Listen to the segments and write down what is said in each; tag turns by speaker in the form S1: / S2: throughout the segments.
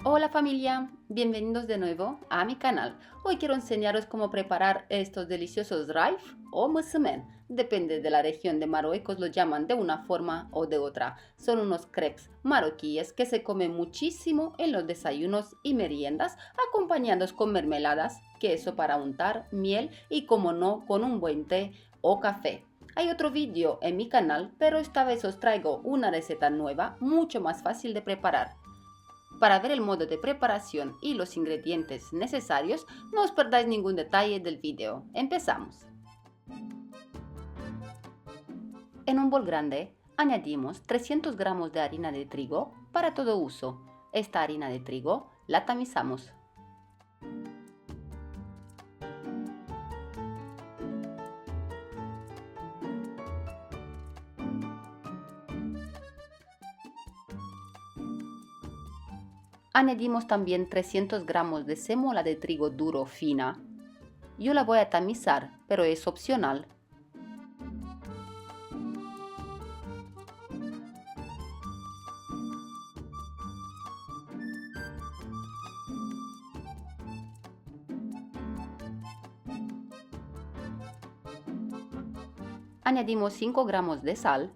S1: Hola familia, bienvenidos de nuevo a mi canal. Hoy quiero enseñaros cómo preparar estos deliciosos raif o mısımen. Depende de la región de Marruecos, lo llaman de una forma o de otra. Son unos crepes marroquíes que se comen muchísimo en los desayunos y meriendas, acompañados con mermeladas, queso para untar, miel y como no, con un buen té o café. Hay otro vídeo en mi canal, pero esta vez os traigo una receta nueva, mucho más fácil de preparar. Para ver el modo de preparación y los ingredientes necesarios, no os perdáis ningún detalle del vídeo. Empezamos. En un bol grande añadimos 300 gramos de harina de trigo para todo uso. Esta harina de trigo la tamizamos. Añadimos también 300 gramos de sémola de trigo duro fina. Yo la voy a tamizar, pero es opcional. Añadimos 5 gramos de sal.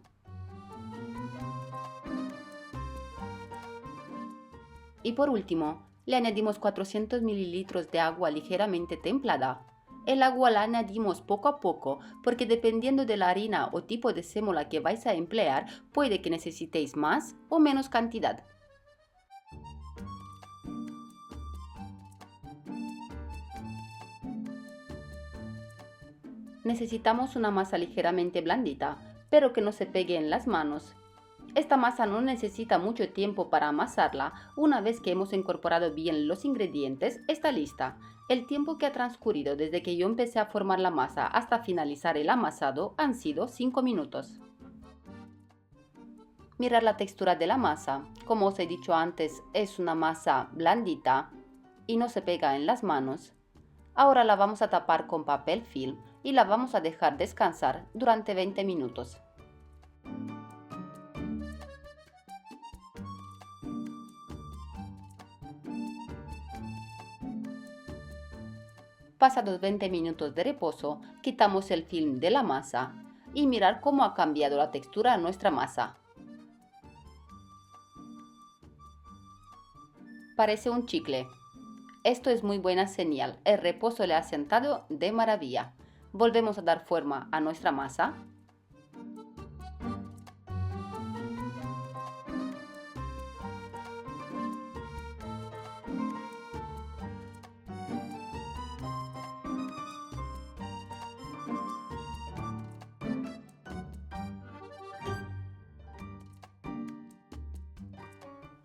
S1: Y por último, le añadimos 400 mililitros de agua ligeramente templada. El agua la añadimos poco a poco porque dependiendo de la harina o tipo de sémola que vais a emplear, puede que necesitéis más o menos cantidad. Necesitamos una masa ligeramente blandita, pero que no se pegue en las manos. Esta masa no necesita mucho tiempo para amasarla. Una vez que hemos incorporado bien los ingredientes, está lista. El tiempo que ha transcurrido desde que yo empecé a formar la masa hasta finalizar el amasado han sido 5 minutos. Mirar la textura de la masa. Como os he dicho antes, es una masa blandita y no se pega en las manos. Ahora la vamos a tapar con papel film y la vamos a dejar descansar durante 20 minutos. Pasados 20 minutos de reposo, quitamos el film de la masa y mirar cómo ha cambiado la textura de nuestra masa. Parece un chicle. Esto es muy buena señal, el reposo le ha sentado de maravilla. Volvemos a dar forma a nuestra masa.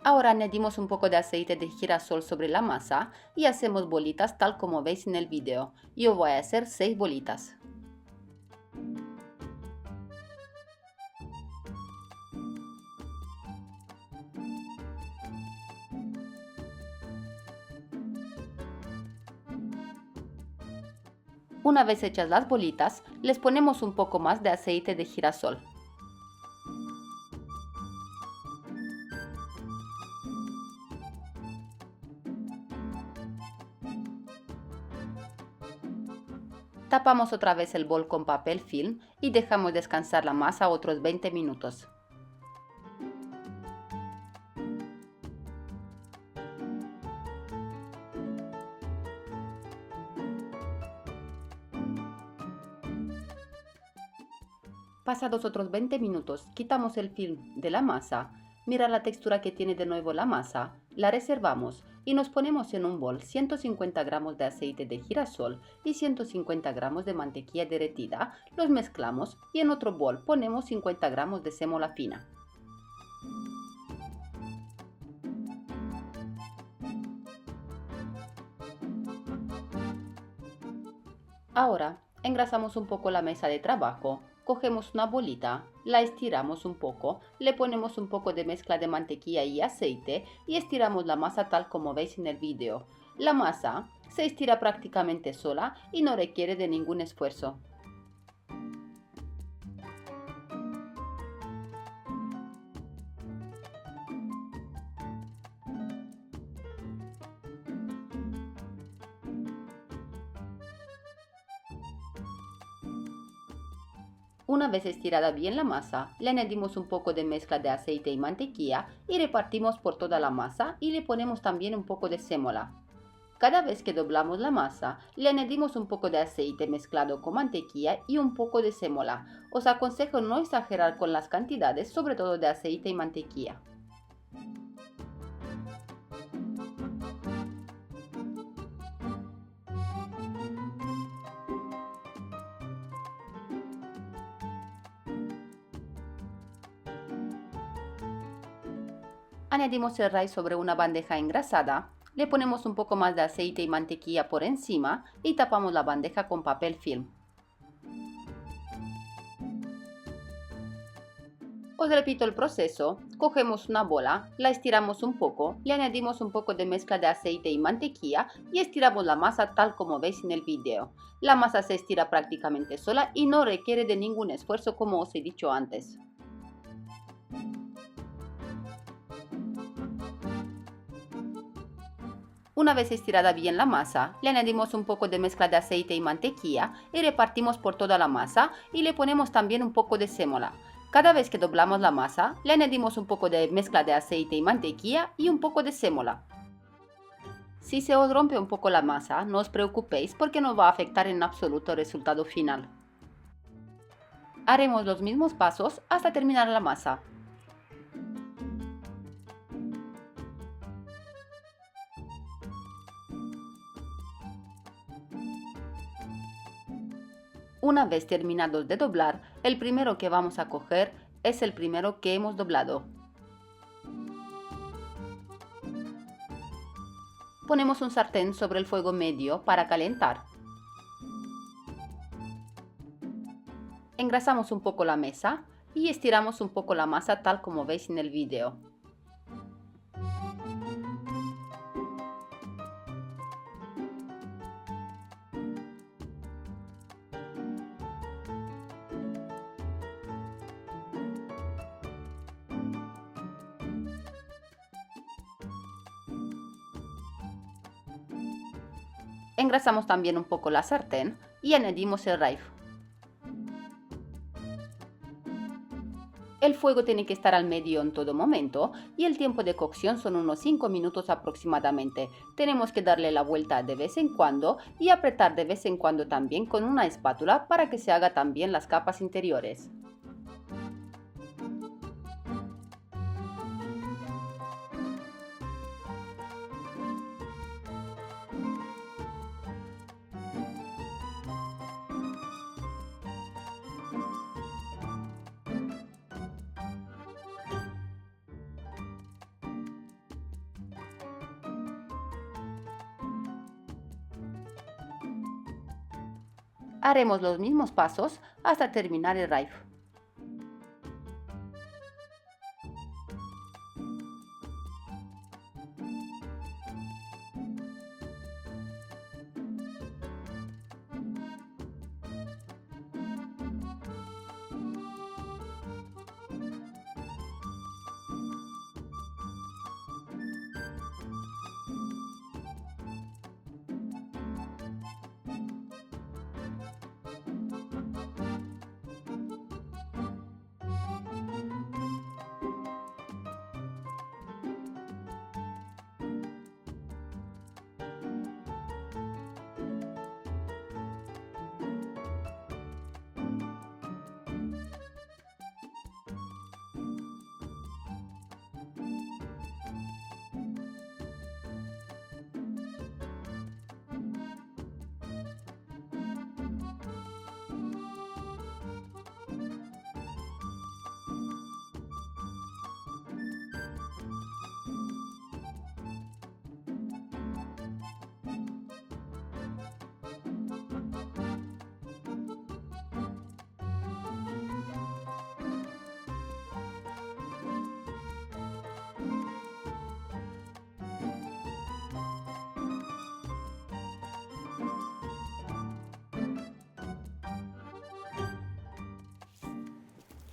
S1: Ahora añadimos un poco de aceite de girasol sobre la masa y hacemos bolitas tal como veis en el video. Yo voy a hacer 6 bolitas. Una vez hechas las bolitas, les ponemos un poco más de aceite de girasol. Tapamos otra vez el bol con papel film y dejamos descansar la masa otros 20 minutos. Pasados otros 20 minutos, quitamos el film de la masa, mira la textura que tiene de nuevo la masa, la reservamos y nos ponemos en un bol 150 gramos de aceite de girasol y 150 gramos de mantequilla derretida, los mezclamos y en otro bol ponemos 50 gramos de sémola fina. Ahora, engrasamos un poco la mesa de trabajo, cogemos una bolita, la estiramos un poco, le ponemos un poco de mezcla de mantequilla y aceite y estiramos la masa tal como veis en el vídeo. La masa se estira prácticamente sola y no requiere de ningún esfuerzo. Una vez estirada bien la masa, le añadimos un poco de mezcla de aceite y mantequilla y repartimos por toda la masa y le ponemos también un poco de sémola. Cada vez que doblamos la masa, le añadimos un poco de aceite mezclado con mantequilla y un poco de sémola. Os aconsejo no exagerar con las cantidades, sobre todo de aceite y mantequilla. Añadimos el rice sobre una bandeja engrasada, le ponemos un poco más de aceite y mantequilla por encima y tapamos la bandeja con papel film. Os repito el proceso: cogemos una bola, la estiramos un poco, le añadimos un poco de mezcla de aceite y mantequilla y estiramos la masa tal como veis en el video. La masa se estira prácticamente sola y no requiere de ningún esfuerzo, como os he dicho antes. Una vez estirada bien la masa, le añadimos un poco de mezcla de aceite y mantequilla y repartimos por toda la masa y le ponemos también un poco de sémola. Cada vez que doblamos la masa, le añadimos un poco de mezcla de aceite y mantequilla y un poco de sémola. Si se os rompe un poco la masa, no os preocupéis porque no va a afectar en absoluto el resultado final. Haremos los mismos pasos hasta terminar la masa. Una vez terminados de doblar, el primero que vamos a coger es el primero que hemos doblado. Ponemos un sartén sobre el fuego medio para calentar. Engrasamos un poco la mesa y estiramos un poco la masa tal como veis en el video. Engrasamos también un poco la sartén y añadimos el rice. El fuego tiene que estar al medio en todo momento y el tiempo de cocción son unos 5 minutos aproximadamente. Tenemos que darle la vuelta de vez en cuando y apretar de vez en cuando también con una espátula para que se haga también las capas interiores. Haremos los mismos pasos hasta terminar el rice.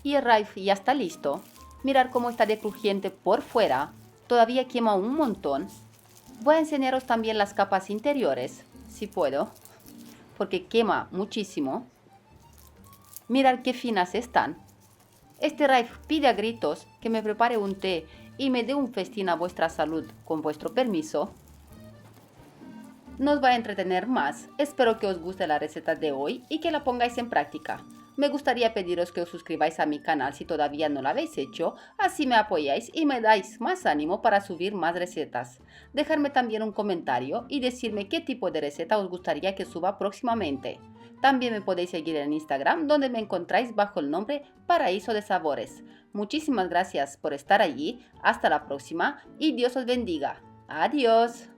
S1: Y el rice ya está listo. Mirad cómo está de crujiente por fuera. Todavía quema un montón. Voy a enseñaros también las capas interiores, si puedo, porque quema muchísimo. Mirad qué finas están. Este Raif pide a gritos que me prepare un té y me dé un festín a vuestra salud, con vuestro permiso. No os va a entretener más. Espero que os guste la receta de hoy y que la pongáis en práctica. Me gustaría pediros que os suscribáis a mi canal si todavía no lo habéis hecho, así me apoyáis y me dais más ánimo para subir más recetas. Dejadme también un comentario y decirme qué tipo de receta os gustaría que suba próximamente. También me podéis seguir en Instagram, donde me encontráis bajo el nombre Paraíso de Sabores. Muchísimas gracias por estar allí, hasta la próxima y Dios os bendiga. Adiós.